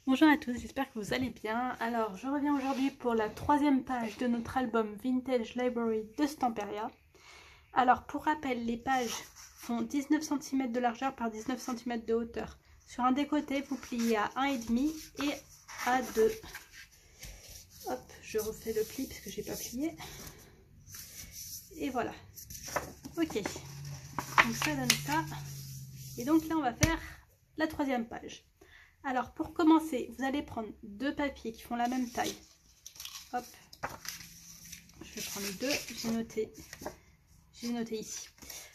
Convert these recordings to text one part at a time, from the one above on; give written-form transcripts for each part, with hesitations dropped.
Bonjour à tous, j'espère que vous allez bien. Alors, je reviens aujourd'hui pour la 3e page de notre album Vintage Library de Stamperia. Alors, pour rappel, les pages font 19 cm de largeur par 19 cm de hauteur. Sur un des côtés, vous pliez à 1,5 et à 2. Hop, je refais le pli parce que j'ai pas plié. Et voilà. Ok, donc ça donne ça. Et donc là, on va faire la 3e page. Alors pour commencer, vous allez prendre deux papiers qui font la même taille. Hop, je vais prendre les deux, j'ai noté ici.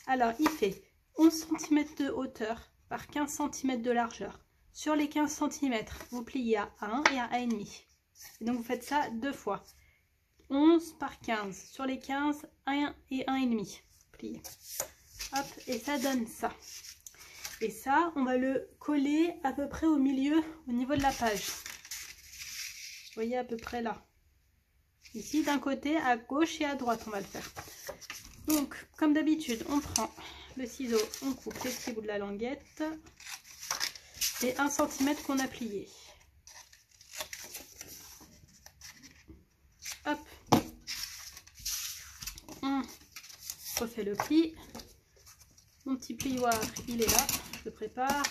Alors il fait 11 cm de hauteur par 15 cm de largeur. Sur les 15 cm, vous pliez à 1 et à 1,5. Et donc vous faites ça deux fois. 11 par 15. Sur les 15, 1 et 1,5. Pliez. Hop, et ça donne ça. Et ça, on va le coller à peu près au milieu, au niveau de la page. Vous voyez à peu près là. Ici, d'un côté, à gauche et à droite, on va le faire. Donc, comme d'habitude, on prend le ciseau, on coupe les petits bouts de la languette et 1 cm qu'on a plié. Hop. On refait le pli. Mon petit plioir, il est là. Je le prépare.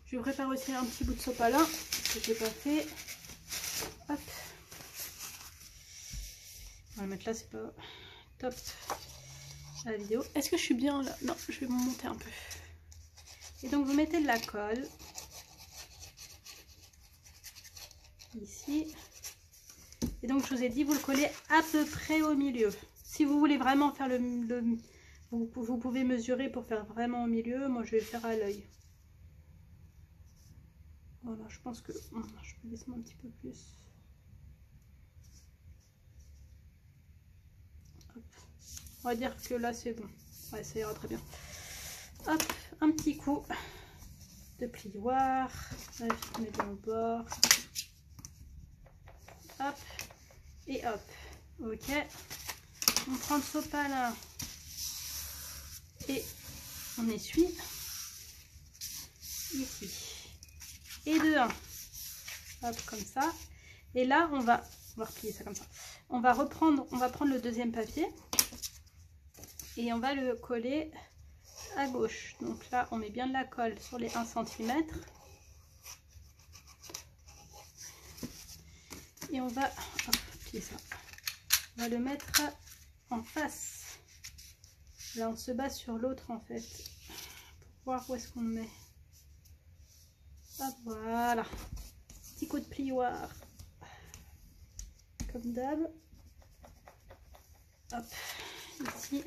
Je prépare aussi un petit bout de sopalin que je n'ai pas fait. Hop. On va le mettre là, c'est pas top à la vidéo. Est-ce que je suis bien là? Non, je vais me monter un peu. Et donc vous mettez de la colle ici. Et donc je vous ai dit, vous le collez à peu près au milieu. Si vous voulez vraiment faire vous pouvez mesurer pour faire vraiment au milieu. Moi je vais le faire à l'œil. Voilà, je pense que je peux descendre un petit peu plus. Hop. On va dire que là c'est bon. Ouais, ça ira très bien. Hop, un petit coup de plioir. Là, je mets dans le bord. Hop, et hop. Ok. On prend le sopalin et on essuie ici. Et de 1. Hop, comme ça. Et là, on va replier ça comme ça. On va prendre le deuxième papier et on va le coller à gauche. Donc là, on met bien de la colle sur les 1 cm. Et on va plier ça. On va le mettre en face. Là, on se base sur l'autre en fait. Pour voir où est-ce qu'on le met. Hop, voilà. Petit coup de plioir. Comme d'hab. Hop, ici.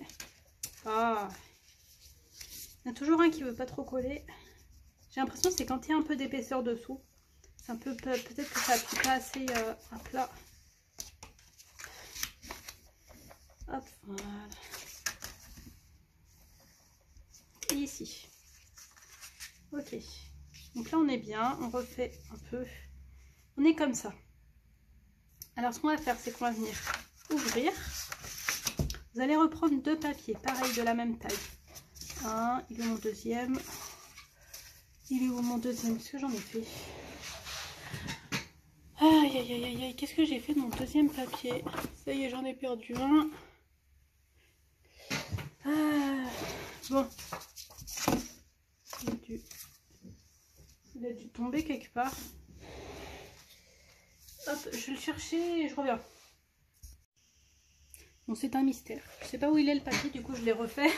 Ah. Il y en a toujours un qui veut pas trop coller. J'ai l'impression que c'est quand il y a un peu d'épaisseur dessous. C'est un peu, peut-être que ça appuie pas assez à plat. Hop, voilà. Et ici. Ok. Donc là on est bien, on refait un peu. On est comme ça. Alors ce qu'on va faire, c'est qu'on va venir ouvrir. Vous allez reprendre deux papiers, pareil, de la même taille. Un, il est où mon deuxième? Il est où mon deuxième? Qu'est-ce que j'en ai fait? Aïe aïe aïe aïe aïe, qu'est-ce que j'ai fait de mon deuxième papier? Ça y est, j'en ai perdu un. Ah, bon. Il a dû tomber quelque part. Hop, je vais le chercher et je reviens. Bon, c'est un mystère. Je sais pas où il est le papier, du coup je l'ai refait.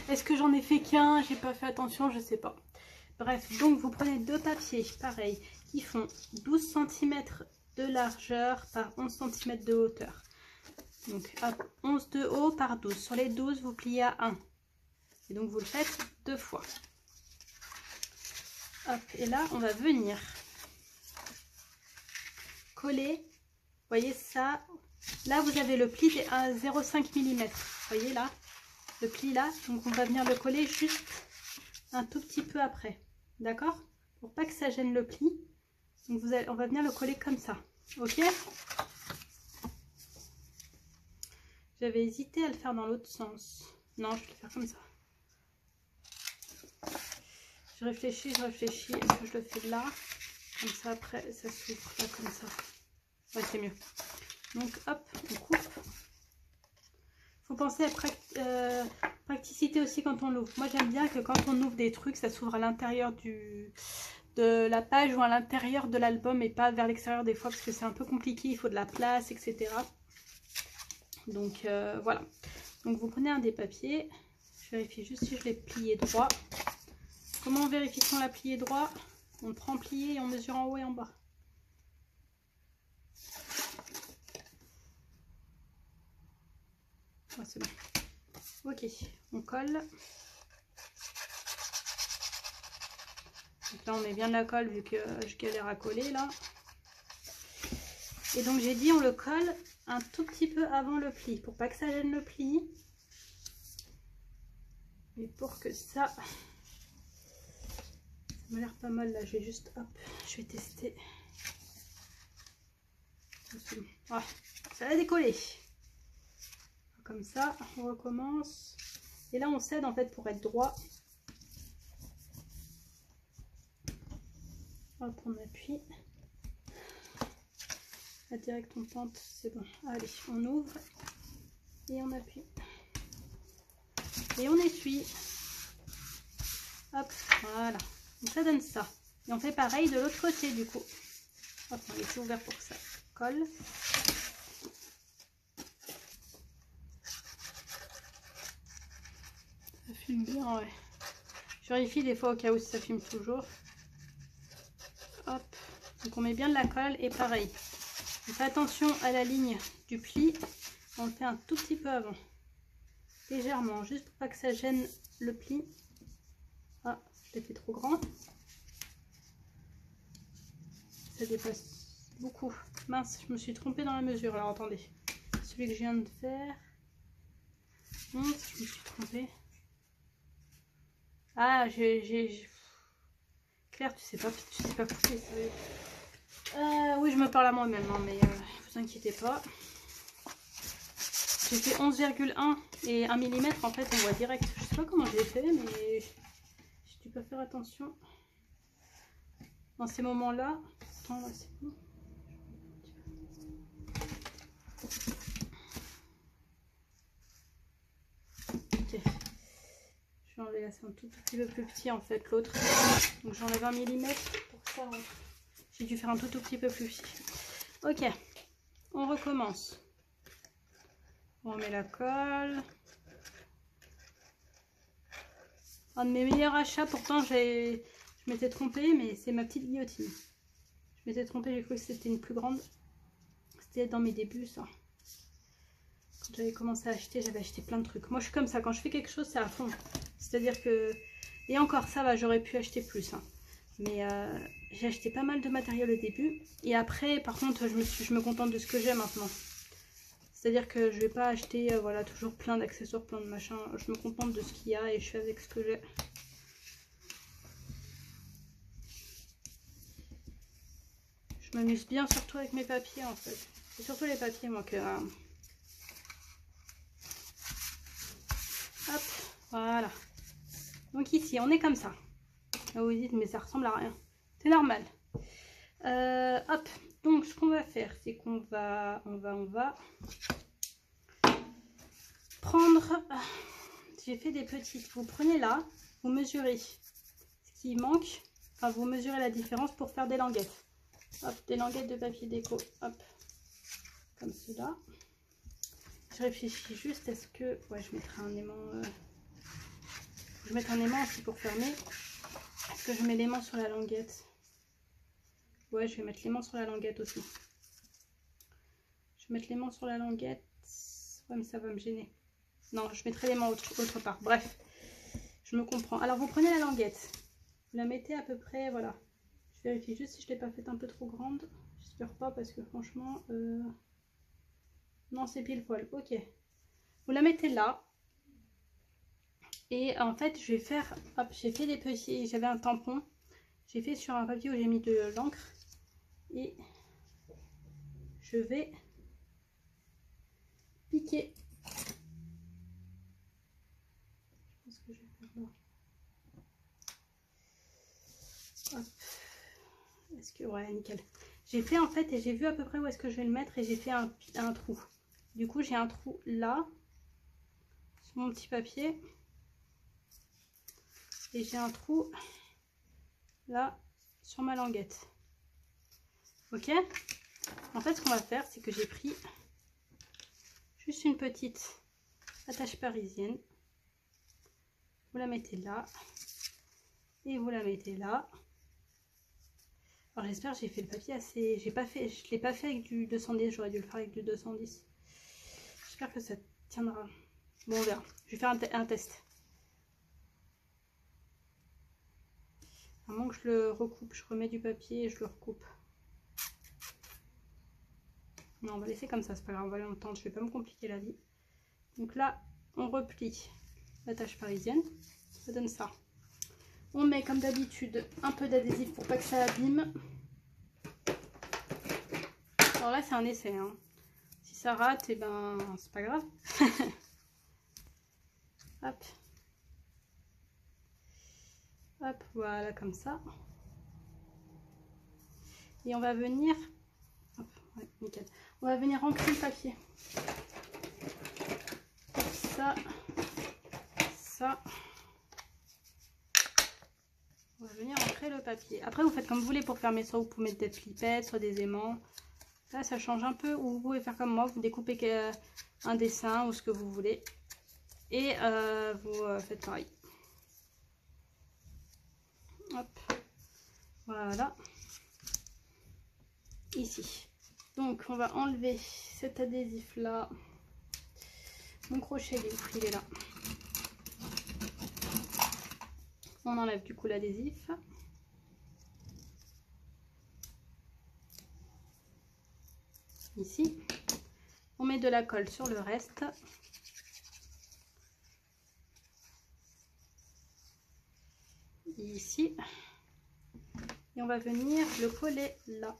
Est-ce que j'en ai fait qu'un? J'ai pas fait attention, je sais pas. Bref, donc vous prenez deux papiers, pareil, qui font 12 cm de largeur par 11 cm de hauteur. Donc hop, 11 de haut par 12. Sur les 12, vous pliez à 1. Et donc vous le faites deux fois. Hop, et là, on va venir coller. Vous voyez ça? Là, vous avez le pli à 0,5 mm. Vous voyez là? Le pli là. Donc on va venir le coller juste un tout petit peu après. D'accord? Pour pas que ça gêne le pli. Donc on va venir le coller comme ça. Ok? J'avais hésité à le faire dans l'autre sens. Non, je vais le faire comme ça. Je réfléchis. Est-ce que je le fais là? Comme ça, après, ça s'ouvre là, comme ça. Ouais, c'est mieux. Donc, hop, on coupe. Faut penser à praticité aussi quand on l'ouvre. Moi, j'aime bien que quand on ouvre des trucs, ça s'ouvre à l'intérieur de la page ou à l'intérieur de l'album et pas vers l'extérieur des fois parce que c'est un peu compliqué, il faut de la place, etc. Donc, voilà. Donc, vous prenez un des papiers. Je vérifie juste si je l'ai plié droit. Comment on vérifie si on l'a plié droit? On le prend plié et on mesure en haut et en bas. Oh, c'est bon. Ok, on colle. Donc là, on met bien de la colle vu que je galère à coller là. Et donc, j'ai dit on le colle un tout petit peu avant le pli pour pas que ça gêne le pli. Et pour que ça m'a l'air pas mal là. Je vais juste, hop, je vais tester. Ah, ça va décoller. Comme ça, on recommence. Et là, on cède en fait pour être droit. Hop, on appuie. Là, direct, on tente, c'est bon. Allez, on ouvre et on appuie. Et on essuie. Hop, voilà. Donc ça donne ça. Et on fait pareil de l'autre côté du coup. Hop, on laisse ouvert pour que ça colle. Ça filme bien, ouais. Je vérifie des fois au cas où ça filme toujours. Hop. Donc on met bien de la colle et pareil. On fait attention à la ligne du pli. On le fait un tout petit peu avant. Légèrement, juste pour pas que ça gêne le pli. Ah, je l'ai fait trop grand. Ça dépasse beaucoup. Mince, je me suis trompée dans la mesure. Alors attendez. Celui que je viens de faire. Mince, je me suis trompée. Ah, Claire, tu sais pas couper, sérieux. Oui, je me parle à moi-même, hein, mais vous inquiétez pas. J'ai fait 11,1 et 1 mm en fait, on voit direct. Je sais pas comment je l'ai fait, mais j'ai dû pas faire attention. Dans ces moments-là, attends, là c'est bon. Ok. Je vais enlever là, c'est un tout petit peu plus petit en fait l'autre. Donc j'enlève 1 mm pour que ça rentre. J'ai dû faire un tout petit peu plus petit. Ok, on recommence. On met la colle. Un de mes meilleurs achats, pourtant je m'étais trompée, mais c'est ma petite guillotine. Je m'étais trompée, j'ai cru que c'était une plus grande. C'était dans mes débuts ça. Quand j'avais commencé à acheter, j'avais acheté plein de trucs. Moi je suis comme ça, quand je fais quelque chose c'est à fond. C'est-à-dire que... Et encore ça va, j'aurais pu acheter plus. Hein. Mais j'ai acheté pas mal de matériel au début. Et après par contre je me contente de ce que j'ai maintenant. C'est-à-dire que je vais pas acheter voilà, toujours plein d'accessoires, plein de machins. Je me contente de ce qu'il y a et je fais avec ce que j'ai. Je m'amuse bien surtout avec mes papiers en fait. C'est surtout les papiers moi que... Hop, voilà. Donc ici on est comme ça. Là vous dites mais ça ressemble à rien. C'est normal. Hop, donc ce qu'on va faire c'est qu'on va... On va prendre... J'ai fait des petites. Vous prenez là, vous mesurez ce qui manque. Enfin vous mesurez la différence pour faire des languettes. Hop, des languettes de papier déco. Hop, comme cela. Je réfléchis juste, est-ce que... Ouais, je mettrai un aimant... Je vais mettre un aimant aussi pour fermer. Est-ce que je mets l'aimant sur la languette? Ouais, je vais mettre l'aimant sur la languette aussi. Je vais mettre l'aimant sur la languette. Ouais, mais ça va me gêner. Non, je mettrai l'aimant autre part. Bref, je me comprends. Alors, vous prenez la languette. Vous la mettez à peu près, voilà. Je vérifie juste si je ne l'ai pas faite un peu trop grande. J'espère pas parce que franchement... Non, c'est pile poil. Ok. Vous la mettez là. Et en fait, je vais faire... Hop, j'ai fait des petits... J'avais un tampon. J'ai fait sur un papier où j'ai mis de l'encre. Et je vais piquer. Je pense que je vais faire là. Hop. Est-ce que ouais, nickel. J'ai fait en fait et j'ai vu à peu près où est-ce que je vais le mettre et j'ai fait un trou. Du coup, j'ai un trou là sur mon petit papier et j'ai un trou là sur ma languette. Ok. En fait, ce qu'on va faire, c'est que j'ai pris juste une petite attache parisienne. Vous la mettez là et vous la mettez là. Alors j'espère que j'ai fait le papier assez... je l'ai pas fait avec du 210, j'aurais dû le faire avec du 210. J'espère que ça tiendra. Bon, on verra. Je vais faire un test. À moins que je le recoupe, je remets du papier et je le recoupe. Non, on va laisser comme ça, c'est pas grave, on va aller en temps, je vais pas me compliquer la vie. Donc là, on replie l'attache parisienne, ça donne ça. On met comme d'habitude un peu d'adhésif pour pas que ça abîme. Alors là, c'est un essai, hein. Si ça rate, et ben c'est pas grave. Hop. Hop, voilà, comme ça. Et on va venir... Hop, ouais, nickel. On va venir ancrer le papier. Ça. Ça. On va venir ancrer le papier. Après, vous faites comme vous voulez pour fermer ça. Vous pouvez mettre des flipettes, soit des aimants. Là, ça change un peu. Ou vous pouvez faire comme moi. Vous découpez un dessin ou ce que vous voulez. Et vous faites pareil. Hop. Voilà. Ici. Donc, on va enlever cet adhésif-là. Mon crochet, il est là. On enlève du coup l'adhésif. Ici. On met de la colle sur le reste. Ici. Et on va venir le coller là.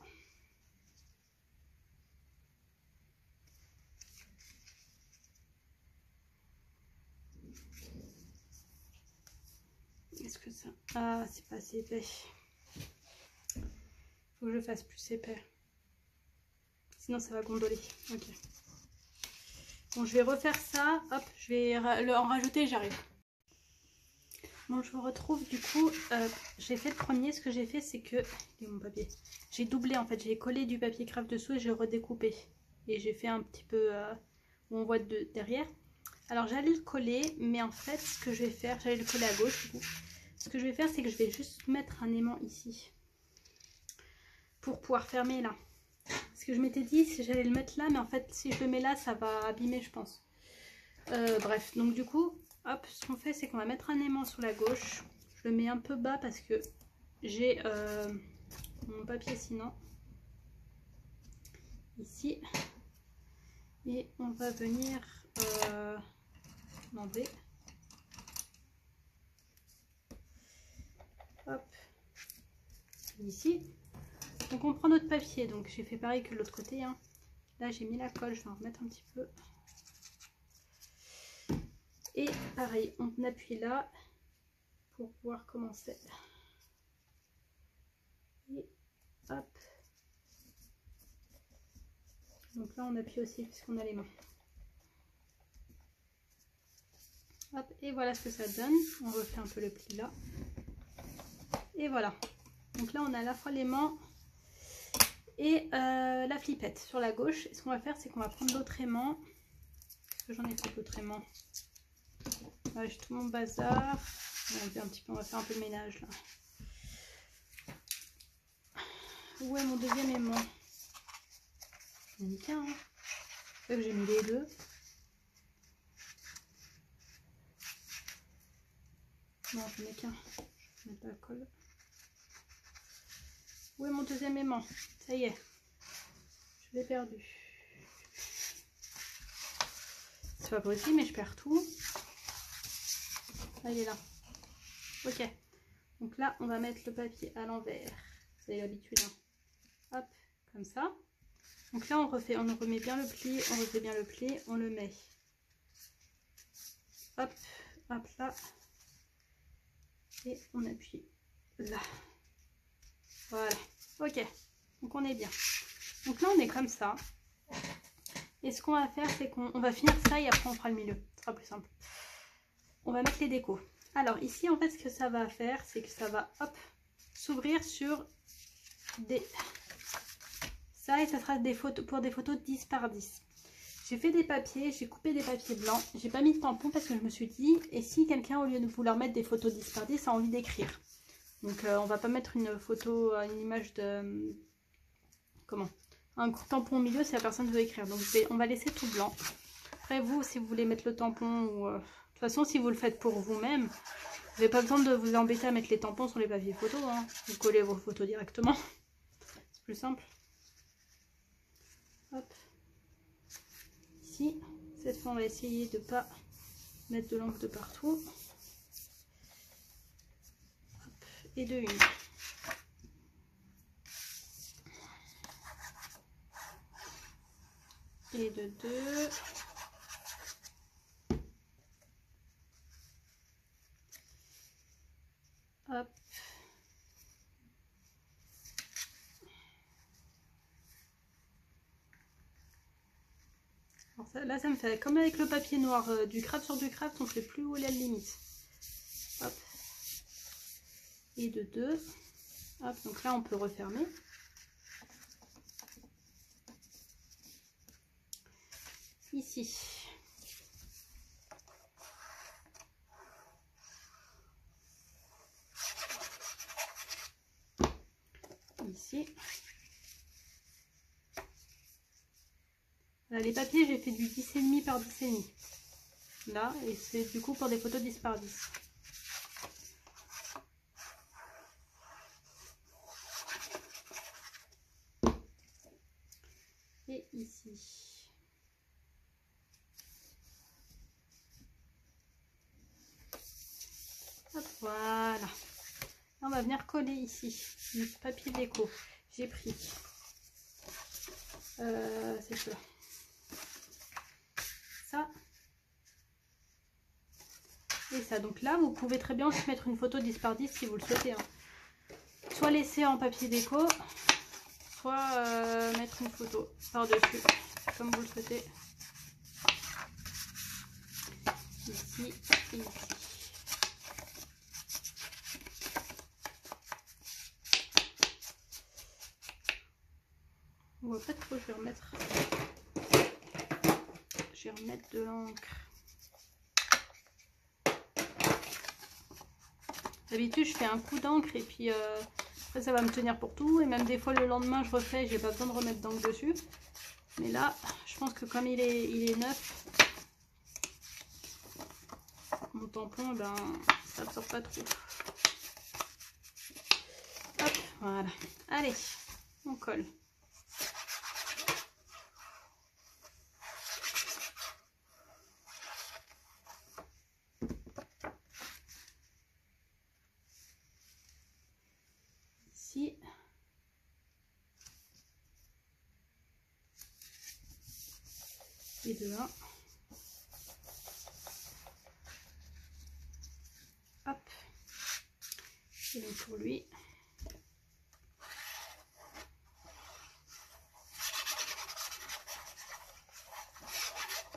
Est-ce que ça... Ah, c'est pas assez épais. Faut que je fasse plus épais. Sinon, ça va gondoler. Ok. Bon, je vais refaire ça. Hop, je vais en rajouter, j'arrive. Bon, je vous retrouve. Du coup, j'ai fait le premier. Ce que j'ai fait, c'est que... Il est mon papier. J'ai doublé, en fait. J'ai collé du papier craft dessous et j'ai redécoupé. Et j'ai fait un petit peu... où on voit derrière. Alors, j'allais le coller. Mais en fait, ce que je vais faire... J'allais le coller à gauche, du coup. Ce que je vais faire, c'est que je vais juste mettre un aimant ici. Pour pouvoir fermer là. Parce que je m'étais dit si j'allais le mettre là, mais en fait si je le mets là ça va abîmer je pense. Bref, donc du coup, hop, ce qu'on fait c'est qu'on va mettre un aimant sur la gauche. Je le mets un peu bas parce que j'ai mon papier sinon. Ici. Et on va venir l'enlever. Hop. Ici. Donc on prend notre papier, donc j'ai fait pareil que l'autre côté. Hein. Là j'ai mis la colle, je vais en remettre un petit peu. Et pareil, on appuie là pour pouvoir commencer. Et hop. Donc là on appuie aussi puisqu'on a les mains. Hop, et voilà ce que ça donne. On refait un peu le pli là. Et voilà. Donc là on a à la fois l'aimant et la flippette sur la gauche. Et ce qu'on va faire, c'est qu'on va prendre l'autre aimant. Parce que j'en ai fait l'autre aimant. Voilà, j'ai tout mon bazar. On va faire un peu le ménage là. Où est mon deuxième aimant? J'en ai mis qu'un. Hein. C'est vrai que j'ai mis les deux. Non, j'en ai qu'un. Je vais mettre la colle. Où est mon deuxième aimant? Ça y est. Je l'ai perdu. C'est pas possible, mais je perds tout. Ah, il est là. Ok. Donc là, on va mettre le papier à l'envers. Vous avez l'habitude. Hein. Hop, comme ça. Donc là, on remet bien le pli. On refait bien le pli. On le met. Hop, hop là. Et on appuie là. Voilà. Ok, donc on est bien. Donc là on est comme ça. Et ce qu'on va faire, c'est qu'on va finir ça et après on fera le milieu. Ce sera plus simple. On va mettre les décos. Alors ici en fait ce que ça va faire, c'est que ça va hop s'ouvrir sur des... ça et ça sera des photos pour des photos 10 par 10. J'ai fait des papiers, j'ai coupé des papiers blancs. J'ai pas mis de tampon parce que je me suis dit, et si quelqu'un au lieu de vouloir mettre des photos 10 par 10 a envie d'écrire. Donc on va pas mettre une photo, une image de... comment? Un tampon au milieu si la personne veut écrire. Donc on va laisser tout blanc. Après vous, si vous voulez mettre le tampon ou... de toute façon, si vous le faites pour vous-même, vous n'avez pas besoin de vous embêter à mettre les tampons sur les papiers photos. Hein. Vous collez vos photos directement. C'est plus simple. Hop. Ici, cette fois, on va essayer de ne pas mettre de l'encre de partout. Hop. Et de une. Et de deux. Hop. Alors ça, là, ça me fait comme avec le papier noir du craft sur du craft, on ne sait plus où est la limite. Hop. Et de deux. Hop, donc là, on peut refermer. Ici. Ici. Là, les papiers, j'ai fait du 10,5 par 10,5. Là, et c'est du coup pour des photos 10 par 10. Et ici. Hop, voilà. Là, on va venir coller ici du papier déco. J'ai pris c'est cela. Ça et ça. Donc là, vous pouvez très bien aussi mettre une photo 10 par 10 si vous le souhaitez. Hein. Soit laisser en papier déco, soit mettre une photo par-dessus, comme vous le souhaitez. Ici et ici. On voit pas trop, je vais remettre de l'encre. D'habitude je fais un coup d'encre et puis après ça va me tenir pour tout, et même des fois le lendemain je refais, j'ai pas besoin de remettre d'encre dessus. Mais là je pense que comme il est neuf, mon tampon, ben ça absorbe pas trop. Hop, voilà. Allez, on colle. Ici. Et de là. Hop. Et donc pour lui.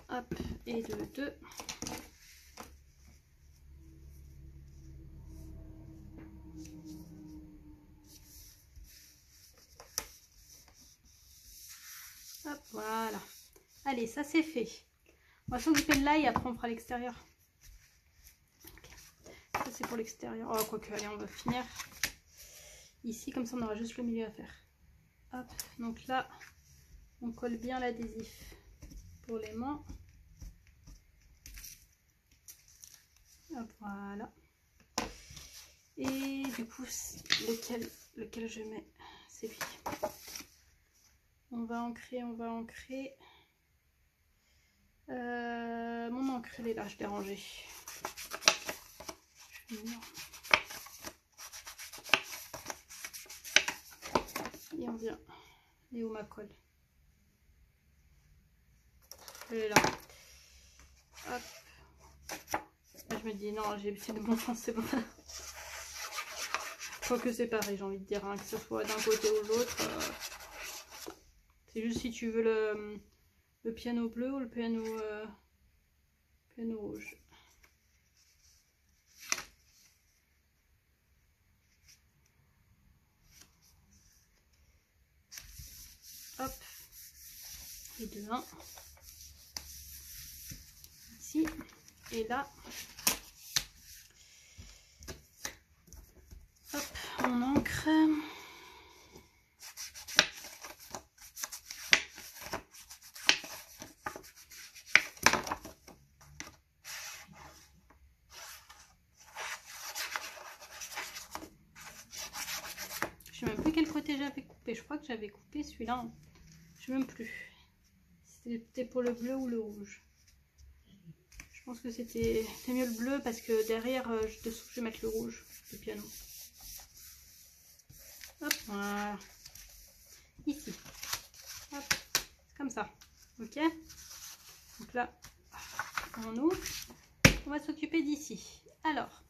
Hop. Et de deux. Hop, voilà. Allez, ça c'est fait. On va s'occuper de là et après on fera l'extérieur. Okay. Ça c'est pour l'extérieur. Oh, quoique, allez, on va finir ici, comme ça on aura juste le milieu à faire. Hop, donc là, on colle bien l'adhésif pour les mains. Hop, voilà. Et du coup, lequel je mets, c'est lui. On va ancrer, mon encre, elle est là, je l'ai rangée. Et on vient. Et où ma colle? Elle est là. Hop. Là, je me dis, non, j'ai fait de bon sens, c'est bon. crois que c'est pareil, j'ai envie de dire, hein, que ce soit d'un côté ou de l'autre. C'est juste si tu veux le piano bleu ou le piano rouge. Hop, et deux, un. Ici, et là. Hop, on ancre. Je sais même plus quel côté j'avais coupé. Je crois que j'avais coupé celui-là. Je sais même plus. C'était pour le bleu ou le rouge. Je pense que c'était mieux le bleu parce que derrière, dessous, je vais mettre le rouge, le piano. Hop, voilà. Ici. Hop, c'est comme ça. Ok. Donc là, on ouvre. On va s'occuper d'ici. Alors,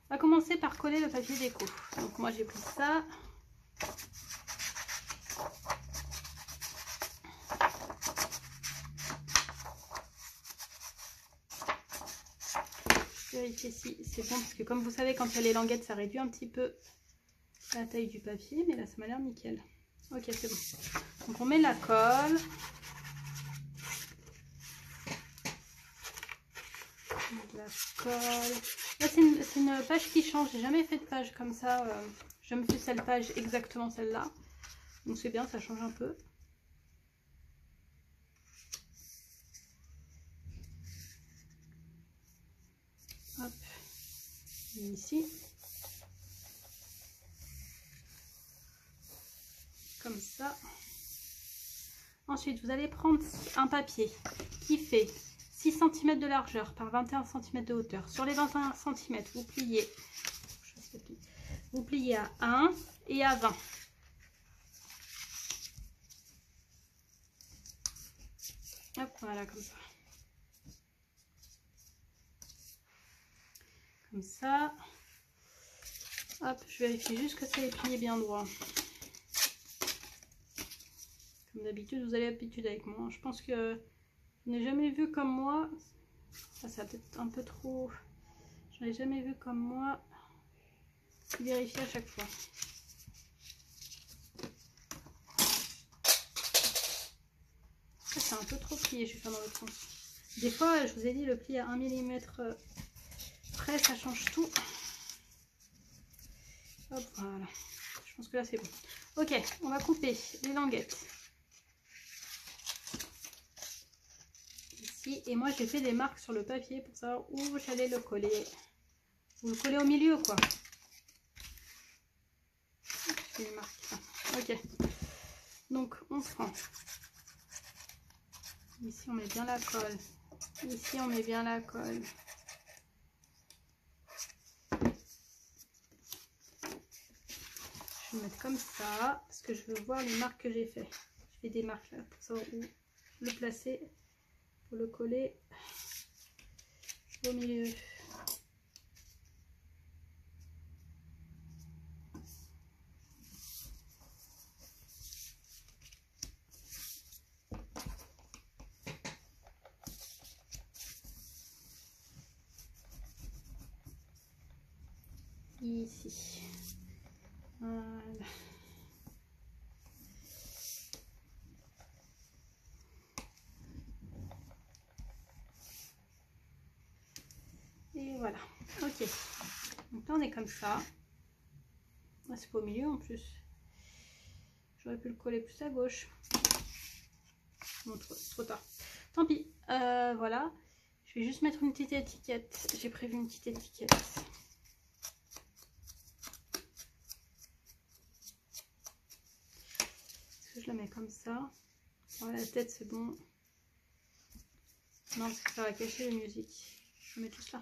on va commencer par coller le papier déco. Donc moi j'ai pris ça. Je vérifie si c'est bon parce que comme vous savez quand il y a les languettes ça réduit un petit peu la taille du papier, mais là ça m'a l'air nickel. Ok, c'est bon. Donc on met la colle. La colle. Là c'est une page qui change. J'ai jamais fait de page comme ça. J'ai jamais fait cette page exactement celle-là. Donc c'est bien, ça change un peu. Hop. Et ici. Comme ça. Ensuite, vous allez prendre un papier qui fait 6 cm de largeur par 21 cm de hauteur. Sur les 21 cm, vous pliez à 1 et à 20. Hop, voilà, comme ça. Comme ça. Hop, je vérifie juste que c'est les pliés bien droits. Comme d'habitude, vous avez l'habitude avec moi. Je pense que je n'ai jamais vu comme moi. Ça va peut-être un peu trop. Je n'ai jamais vu comme moi. Vérifier à chaque fois. C'est un peu trop plié, je vais faire dans l'autre sens. Des fois, je vous ai dit, le pli à 1 mm près, ça change tout. Hop, voilà. Je pense que là, c'est bon. Ok, on va couper les languettes. Ici, et moi, j'ai fait des marques sur le papier pour savoir où j'allais le coller. Vous le collez au milieu, quoi. Je fais une marque là. Ok. Donc, on prend. Ici, on met bien la colle. Ici, on met bien la colle. Je vais mettre comme ça, parce que je veux voir les marques que j'ai fait. Je fais des marques là, pour savoir où le placer, pour le coller au milieu. Ici. Voilà. Et voilà. Ok. Donc là on est comme ça. Là c'est pas au milieu en plus. J'aurais pu le coller plus à gauche. Bon, trop tard. Tant pis. Voilà. Je vais juste mettre une petite étiquette. J'ai prévu une petite étiquette. Je la mets comme ça. Voilà, la tête c'est bon. Non, parce que ça va cacher la musique. Je mets tout ça.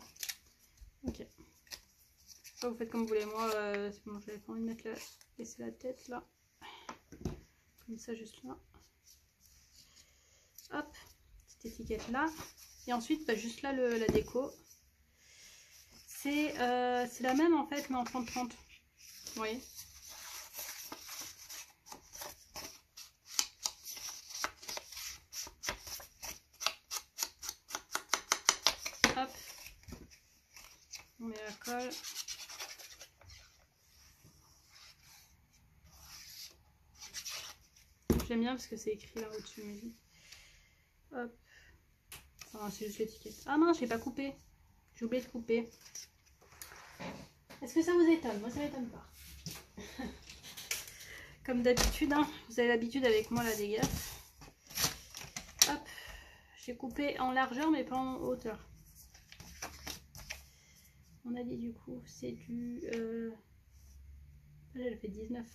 Ok. Ça, vous faites comme vous voulez. Moi, c'est bon, j'avais pas envie de mettre laisser la tête là. Comme ça, juste là. Hop, petite étiquette là. Et ensuite, bah, juste là, la déco. C'est la même en fait, mais en 30-30. Vous voyez? Hop. On met la colle. J'aime bien parce que c'est écrit là au-dessus. Hop. Ah, c'est juste l'étiquette. Ah non, j'ai pas coupé. J'ai oublié de couper. Est-ce que ça vous étonne? Moi, ça m'étonne pas. Comme d'habitude, hein, vous avez l'habitude avec moi la dégaffe. Hop. J'ai coupé en largeur mais pas en hauteur. On a dit du coup, c'est du... Là, elle fait 19.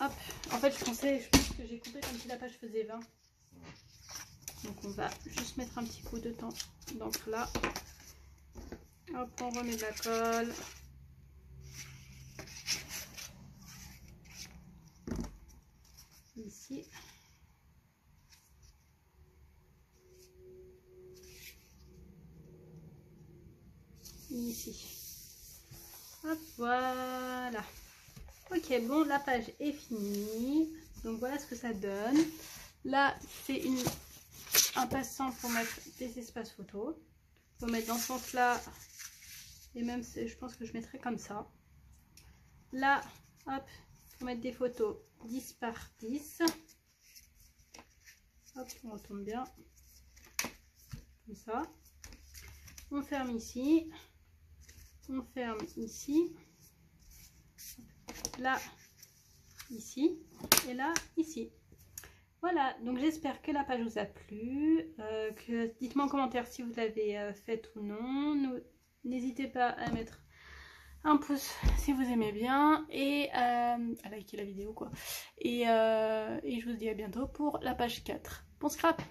Hop. En fait, je pense que j'ai coupé comme si la page faisait 20. Donc on va juste mettre un petit coup de temps d'encre là. Hop, on remet de la colle. Ici. Ici. Hop, voilà. Ok, bon, la page est finie. Donc voilà ce que ça donne. Là, c'est un passant pour mettre des espaces photos. Il faut mettre dans ce sens-là. Et même, je pense que je mettrai comme ça. Là, hop, il faut mettre des photos 10 par 10. Hop, on retourne bien. Comme ça. On ferme ici. On ferme ici. Là, ici. Et là, ici. Voilà, donc j'espère que la page vous a plu. Dites-moi en commentaire si vous l'avez faite ou non. N'hésitez pas à mettre un pouce si vous aimez bien et à liker la vidéo quoi. Et je vous dis à bientôt pour la page 4. Bon scrap!